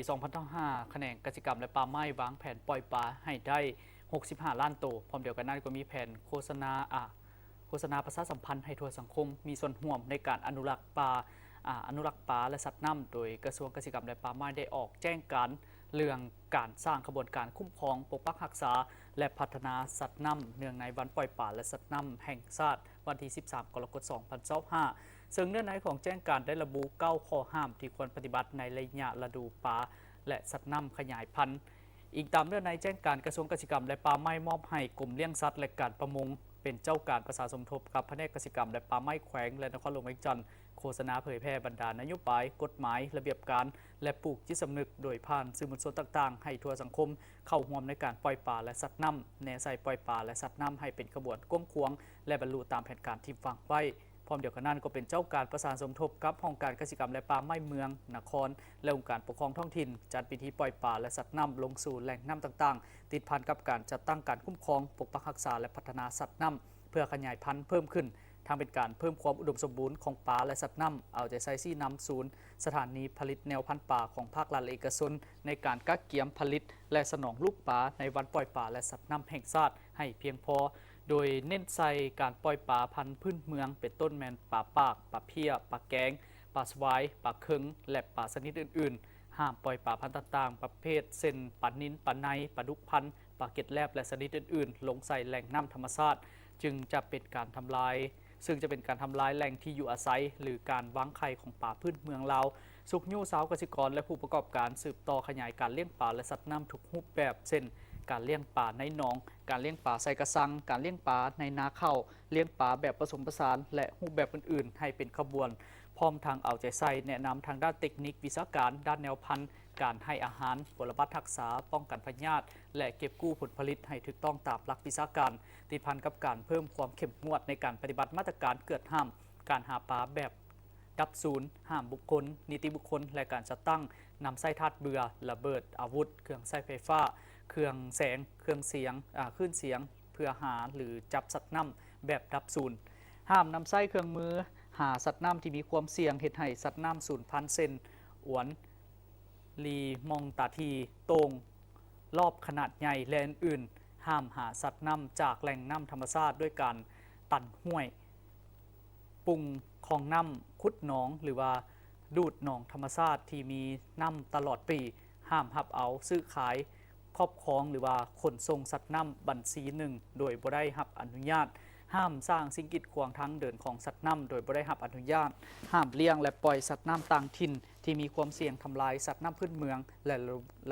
2025แขนงกสิกรรมและป่าไม้วางแผนปล่อยปลาให้ได้ 65 ล้านตัวพร้อมเดียวกันนั้นก็มีแผนโฆษณาประชาสัมพันธ์ให้ทั่วสังคมมีส่วนร่วมในการอนุรักษ์ปลาและสัตว์น้ำโดยกระทรวงเกษตรกรรมและป่าไม้ได้ออกแจ้งการเรื่องการสร้างขบวนการคุ้มครองปกปักรักษาและพัฒนาสัตว์น้ำเนื่องในวันปล่อยปลาและสัตว์น้ำแห่งชาติวันที่ 13 กรกฎาคม 2025ซึ่งเนื้อในของแจ้งการได้ระบุ 9 ข้อห้ามที่ควรปฏิบัติในระยะฤดูปลาและสัตว์น้ำขยายพันธุ์อีกตามเนื้อในแจ้งการกระทรวงเกษตรกรรมและป่าไม้มอบให้กรมเลี้ยงสัตว์และการประมงเป็นเจ้าการประสานสมทบกับแผนกเกษตรกรรมและป่าไม้แขวงและนครหลวงเวียงจันทร์โฆษณาเผยแพร่บรรดานโยบายกฎหมายระเบียบการและปลูกจิตสำนึกโดยผ่านสื่อมวลชนต่างๆให้ทั่วสังคมเข้าร่วมในการปล่อยปลาและสัตว์น้ำแนวใส่ปล่อยปลาและสัตว์น้ำให้เป็นขบวนก้มควงและบรรลุตามแผนการที่วางไว้พร้อมเดียวกันนั้นก็เป็นเจ้าการประสานสมทบกับองค์การเกษตรกรรมและป่าไม้เมืองนครและองค์การปกครองท้องถิ่นจัดพิธีปล่อยปลาและสัตว์น้ำลงสู่แหล่งน้ำต่างๆติดพันกับการจัดตั้งการคุ้มครองปกปักรักษาและพัฒนาสัตว์น้ำเพื่อขยายพันธุ์เพิ่มขึ้นทางเป็นการเพิ่มความอุดมสมบูรณ์ของปลาและสัตว์น้ำเอาใจใส่ซี่น้ำศูนย์สถานีผลิตแนวพันธุ์ปลาของภาครัฐและเอกชนในการกักเก็บผลิตและสนองลูกปลาในวันปล่อยปลาและสัตว์น้ำแห่งชาติให้เพียงพอโดยเน้นใส่การปล่อยปลาพันธุ์พื้นเมืองเป็นต้นแมนปลาปากปลาเพี้ยปลาแกงปลาสวายปลาเค็งและปลาชนิดอื่นๆห้ามปล่อยปลาพันธุ์ต่างๆประเภทเช่นปลานิ้นปลาในปลาดุกพันธุ์ปลาเกล็ดแลบและชนิดอื่นๆลงใส่แหล่งน้ำธรรมชาติซึ่งจะเป็นการทำลายแหล่งที่อยู่อาศัยหรือการวางไข่ของป่าพื้นเมืองลาวสุกยู่สาวเกษตรกรและผู้ประกอบการสืบต่อขยายการเลี้ยงปลาและสัตว์น้ำทุกรูปแบบเช่นการเลี้ยงปลาในหนองการเลี้ยงปลาใส่กระสังการเลี้ยงปลาในนาข้าวเลี้ยงปลาแบบผสมผสานและรูปแบบอื่นๆให้เป็นขบวนพร้อมทางเอาใจใส่แนะนำทางด้านเทคนิควิชาการด้านแนวพันธุ์การให้อาหารผลบัตรักษาป้องกันพยาธิและเก็บกู้ผลผลิตให้ถูกต้องตามหลักวิชาการติดพันกับการเพิ่มความเข้มงวดในการปฏิบัติมาตรการเกิดห้ามการหาปลาแบบดับศูนย์ห้ามบุคคลนิติบุคคลและการจัดตั้งนำไส้ธาตุเบื่อระเบิดอาวุธเครื่องใช้ไฟฟ้าเครื่องแสงเครื่องเสียงคลื่นเสียงเพื่อหาหรือจับสัตว์น้ำแบบดับศูนย์ห้ามนำไส้เครื่องมือหาสัตว์น้ำที่มีความเสี่ยงเหตุให้สัตว์น้ำสูญพันธุ์เช่นอวนลีมองตาทีโตงรอบขนาดใหญ่และอื่นๆห้ามหาสัตว์น้ำจากแหล่งน้ำธรรมชาติด้วยการตันห้วยปรุงคลองน้ำขุดหนองหรือว่าดูดหนองธรรมชาติที่มีน้ำตลอดปีห้ามหับเอาซื้อขายครอบครองหรือว่าขนส่งสัตว์น้ำบัญชีหนึ่งโดยบ่ได้รับอนุญาตห้ามสร้างสิ่งกีดขวางทางเดินของสัตว์น้ำโดยบ่ได้รับอนุญาตห้ามเลี้ยงและปล่อยสัตว์น้ำต่างถิ่นที่มีความเสี่ยงทำลายสัตว์น้ำพื้นเมืองและ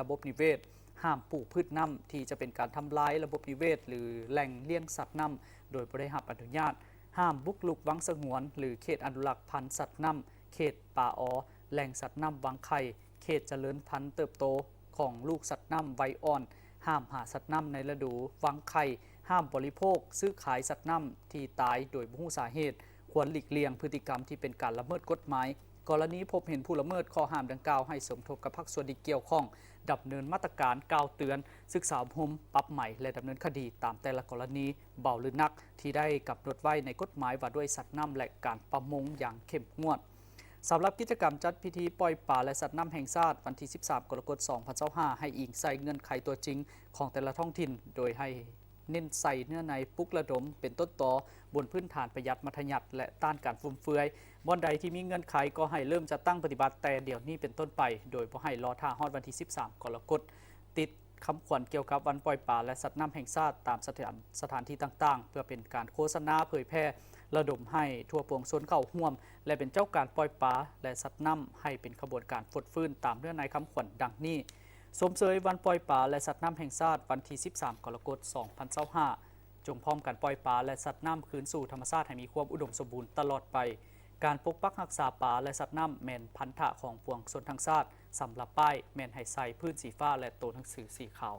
ระบบนิเวศห้ามปลูกพืชน้ำที่จะเป็นการทำลายระบบนิเวศหรือแหล่งเลี้ยงสัตว์น้ำโดยบ่ได้รับอนุญาตห้ามบุกรุกวังสงวนหรือเขตอนุรักษ์พันธุ์สัตว์น้ำเขตป่าออแหล่งสัตว์น้ำวังไข่เขตเจริญพันธุ์เติบโตของลูกสัตว์น้ำวัยอ่อนห้ามหาสัตว์น้ำในฤดูวังไข่ห้ามบริโภคซื้อขายสัตว์น้ำที่ตายโดยบ่รู้สาเหตุควรหลีกเลี่ยงพฤติกรรมที่เป็นการละเมิดกฎหมายกรณีพบเห็นผู้ละเมิดข้อห้ามดังกล่าวให้สมทบกับภาคส่วนที่เกี่ยวข้องดำเนินมาตรการกล่าวเตือนศึกษาอบรมปรับใหม่และดำเนินคดีตามแต่ละกรณีเบาหรือหนักที่ได้กำหนดไว้ในกฎหมายว่าด้วยสัตว์น้ำและการประมงอย่างเข้มงวดสำหรับกิจกรรมจัดพิธีปล่อยปลาและสัตว์น้ำแห่งชาติวันที่ 13 กรกฎาคม 2025ให้อิงใส่เงื่อนไขตัวจริงของแต่ละท้องถิ่นโดยให้เน้นใส่เนื้อในปลุกระดมเป็นต้นตอบนพื้นฐานประหยัดมัธยัติและต้านการฟุ่มเฟือยบ่อนใดที่มีเงื่อนไขก็ให้เริ่มจะตั้งปฏิบัติแต่เดี๋ยวนี้เป็นต้นไปโดยบ่ให้รอท่าฮอดวันที่ 13 กรกฎาคมติดคำขวัญเกี่ยวกับวันปล่อยปลาและสัตว์น้ำแห่งชาติตามสถานที่ต่างๆเพื่อเป็นการโฆษณาเผยแพร่ระดมให้ทั่วปวงชนเข้าร่วมและเป็นเจ้าการปล่อยปลาและสัตว์น้ำให้เป็นขบวนการฟดฟื้นตามเนื้อในคำขวัญดังนี้สมเสยวันปล่อยปลาและสัตว์น้ำแห่งชาติวันที่ 13 กรกฎาคม 2025จงพร้อมกันปล่อยปลาและสัตว์น้ำคืนสู่ธรรมชาติให้มีความอุดมสมบูรณ์ตลอดไปการปกปักรักษาปลาและสัตว์น้ำแมนพันธะของปวงชนทั้งชาติสำหรับป้ายแมนไฮไซพื้นสีฟ้าและตัวหนังสือสีขาว